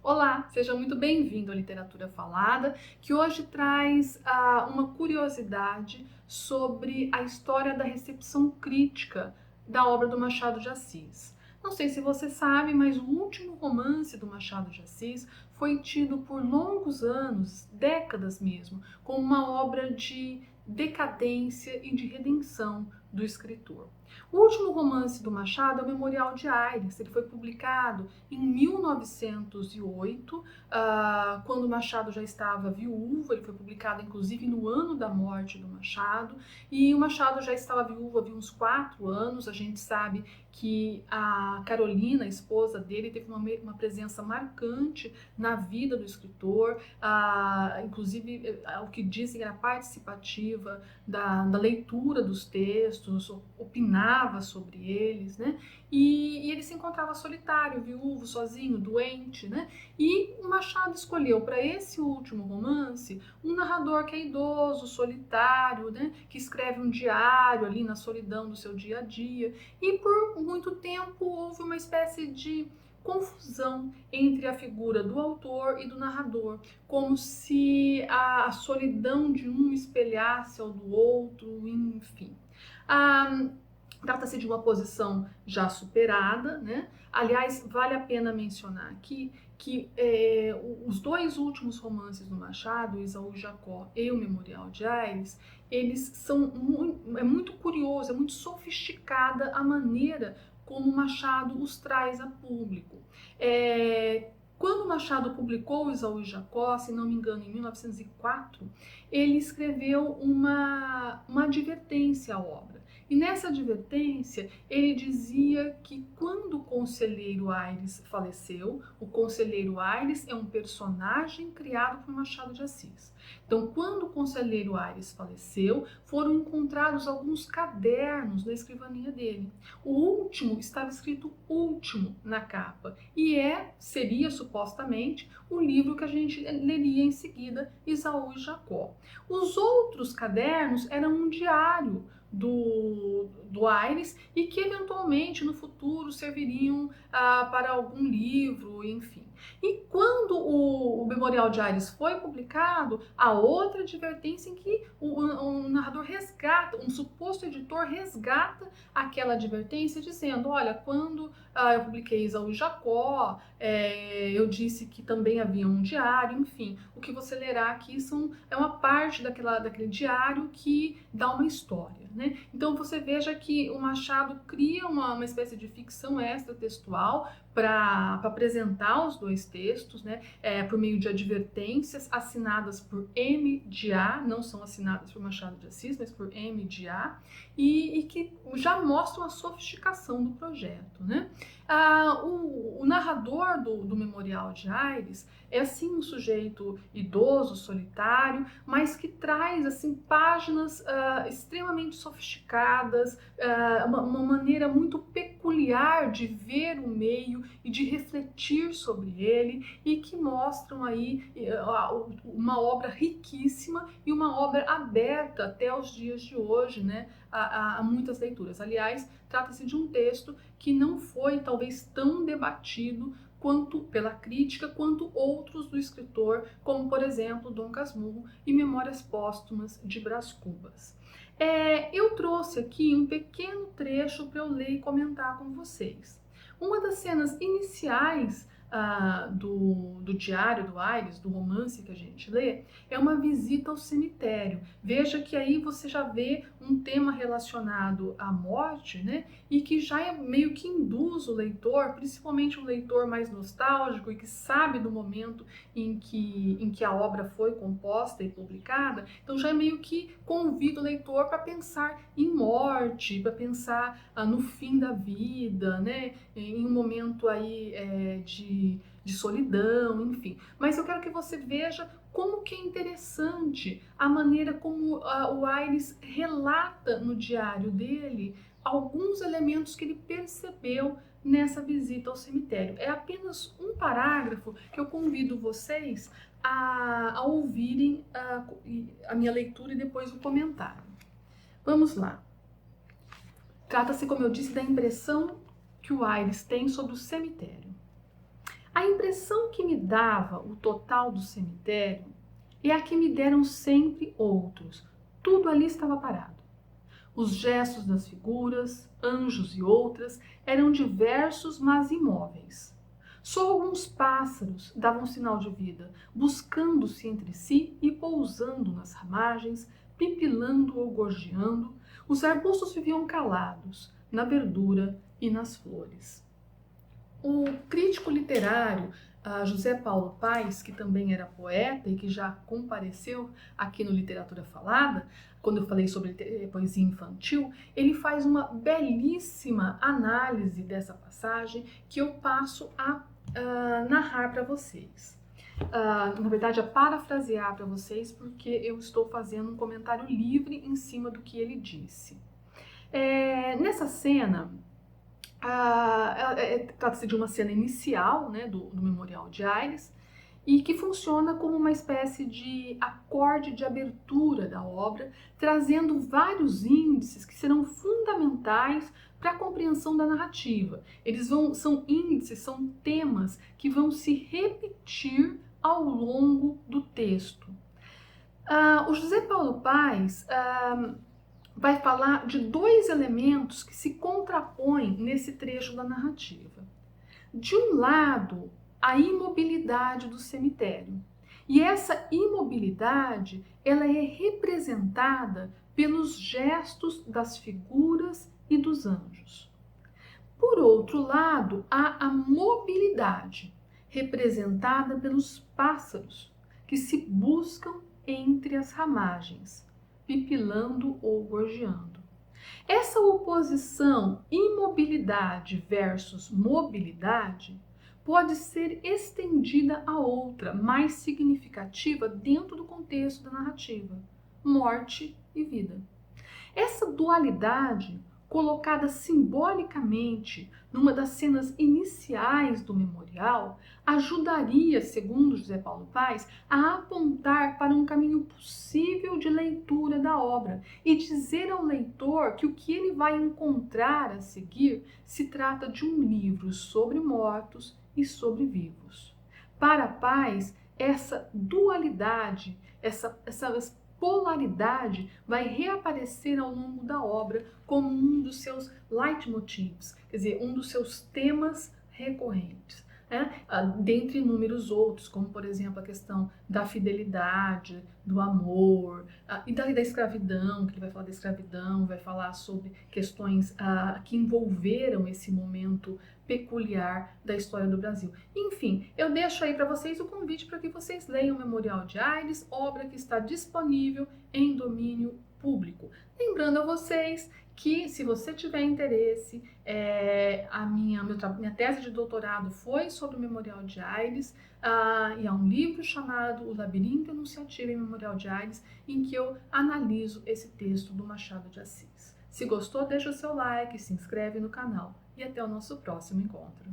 Olá, seja muito bem-vindo à Literatura Falada, que hoje traz uma curiosidade sobre a história da recepção crítica da obra do Machado de Assis. Não sei se você sabe, mas o último romance do Machado de Assis foi tido por longos anos, décadas mesmo, como uma obra de decadência e de redenção do escritor. O último romance do Machado é o Memorial de Aires. Ele foi publicado em 1908, quando Machado já estava viúvo. Ele foi publicado, inclusive, no ano da morte do Machado. E o Machado já estava viúvo havia uns 4 anos. A gente sabe que a Carolina, a esposa dele, teve uma presença marcante na vida do escritor. Inclusive, o que dizem era participativa da leitura dos textos, opinava sobre eles, né? E ele se encontrava solitário, viúvo, sozinho, doente, né? E o Machado escolheu para esse último romance um narrador que é idoso, solitário, né? Que escreve um diário ali na solidão do seu dia a dia. E por muito tempo houve uma espécie de confusão entre a figura do autor e do narrador, como se a solidão de um espelhasse ao do outro, enfim. Trata-se de uma posição já superada, né? Aliás, vale a pena mencionar aqui que os dois últimos romances do Machado, Isaú e Jacó e o Memorial de Aires, eles são muito curioso, é muito sofisticada a maneira como Machado os traz a público. Quando Machado publicou Isaú e Jacó, se não me engano, em 1904, ele escreveu uma advertência à obra. E nessa advertência, ele dizia que quando o conselheiro Aires faleceu, o conselheiro Aires é um personagem criado por Machado de Assis. Então, quando o conselheiro Aires faleceu, foram encontrados alguns cadernos na escrivaninha dele. O último estava escrito último na capa e seria supostamente o livro que a gente leria em seguida, Isaú e Jacó. Os outros cadernos eram um diário do Aires e que eventualmente no futuro serviriam para algum livro, enfim. E quando o Memorial de Aires foi publicado, há outra advertência em que o narrador resgata, um suposto editor resgata aquela advertência dizendo, olha, quando eu publiquei Isaú e Jacó, eu disse que também havia um diário, enfim, o que você lerá aqui é uma parte daquele diário que dá uma história, né? Então você veja que o Machado cria uma espécie de ficção extratextual para apresentar os dois textos, né, por meio de advertências assinadas por M de A, não são assinadas por Machado de Assis, mas por M de A, e que já mostram a sofisticação do projeto, né? O narrador do Memorial de Aires é assim um sujeito idoso, solitário, mas que traz assim páginas extremamente sofisticadas, uma maneira muito peculiar de ver o meio e de refletir sobre ele, e que mostram aí uma obra riquíssima e uma obra aberta até os dias de hoje, né, a muitas leituras. Aliás, trata-se de um texto que não foi talvez tão debatido quanto pela crítica, quanto outros do escritor, como por exemplo Dom Casmurro e Memórias Póstumas de Brás Cubas. Eu trouxe aqui um pequeno trecho para eu ler e comentar com vocês. Uma das cenas iniciais do diário do Aires, do romance que a gente lê, é uma visita ao cemitério. Veja que aí você já vê um tema relacionado à morte, né? E que já meio que induz o leitor, principalmente um leitor mais nostálgico e que sabe do momento em que a obra foi composta e publicada, então já meio que convida o leitor para pensar em morte, para pensar no fim da vida, né? Em um momento aí de solidão, enfim. Mas eu quero que você veja como que é interessante a maneira como o Aires relata no diário dele alguns elementos que ele percebeu nessa visita ao cemitério. É apenas um parágrafo que eu convido vocês a ouvirem a minha leitura e depois o comentário. Vamos lá. Trata-se, como eu disse, da impressão que o Aires tem sobre o cemitério. A impressão que me dava o total do cemitério é a que me deram sempre outros. Tudo ali estava parado. Os gestos das figuras, anjos e outras, eram diversos, mas imóveis. Só alguns pássaros davam sinal de vida, buscando-se entre si e pousando nas ramagens, pipilando ou gorjeando. Os arbustos viviam calados, na verdura e nas flores. O crítico literário José Paulo Paes, que também era poeta e que já compareceu aqui no Literatura Falada, quando eu falei sobre poesia infantil, ele faz uma belíssima análise dessa passagem que eu passo a narrar para vocês. Na verdade, a parafrasear para vocês, porque eu estou fazendo um comentário livre em cima do que ele disse. Nessa cena, trata-se de uma cena inicial, né, do Memorial de Aires, e que funciona como uma espécie de acorde de abertura da obra, trazendo vários índices que serão fundamentais para a compreensão da narrativa. São índices, são temas que vão se repetir ao longo do texto. O José Paulo Paes vai falar de dois elementos que se contrapõem nesse trecho da narrativa. De um lado, a imobilidade do cemitério. E essa imobilidade, ela é representada pelos gestos das figuras e dos anjos. Por outro lado, há a mobilidade, representada pelos pássaros, que se buscam entre as ramagens, pipilando ou gorjeando. Essa oposição imobilidade versus mobilidade pode ser estendida a outra, mais significativa dentro do contexto da narrativa: morte e vida. Essa dualidade, colocada simbolicamente numa das cenas iniciais do memorial, ajudaria, segundo José Paulo Paes, a apontar para um caminho possível de leitura da obra e dizer ao leitor que o que ele vai encontrar a seguir se trata de um livro sobre mortos e sobre vivos. Para Paes, essa dualidade, essa polaridade vai reaparecer ao longo da obra como um dos seus leitmotivs, quer dizer, um dos seus temas recorrentes. Dentre inúmeros outros, como por exemplo a questão da fidelidade, do amor, e da escravidão, que ele vai falar da escravidão, vai falar sobre questões que envolveram esse momento peculiar da história do Brasil. Enfim, eu deixo aí para vocês o convite para que vocês leiam o Memorial de Aires, obra que está disponível em domínio público. Lembrando a vocês que, se você tiver interesse, minha tese de doutorado foi sobre o Memorial de Aires, e há um livro chamado O Labirinto Enunciativo em Memorial de Aires, em que eu analiso esse texto do Machado de Assis. Se gostou, deixa o seu like, se inscreve no canal e até o nosso próximo encontro.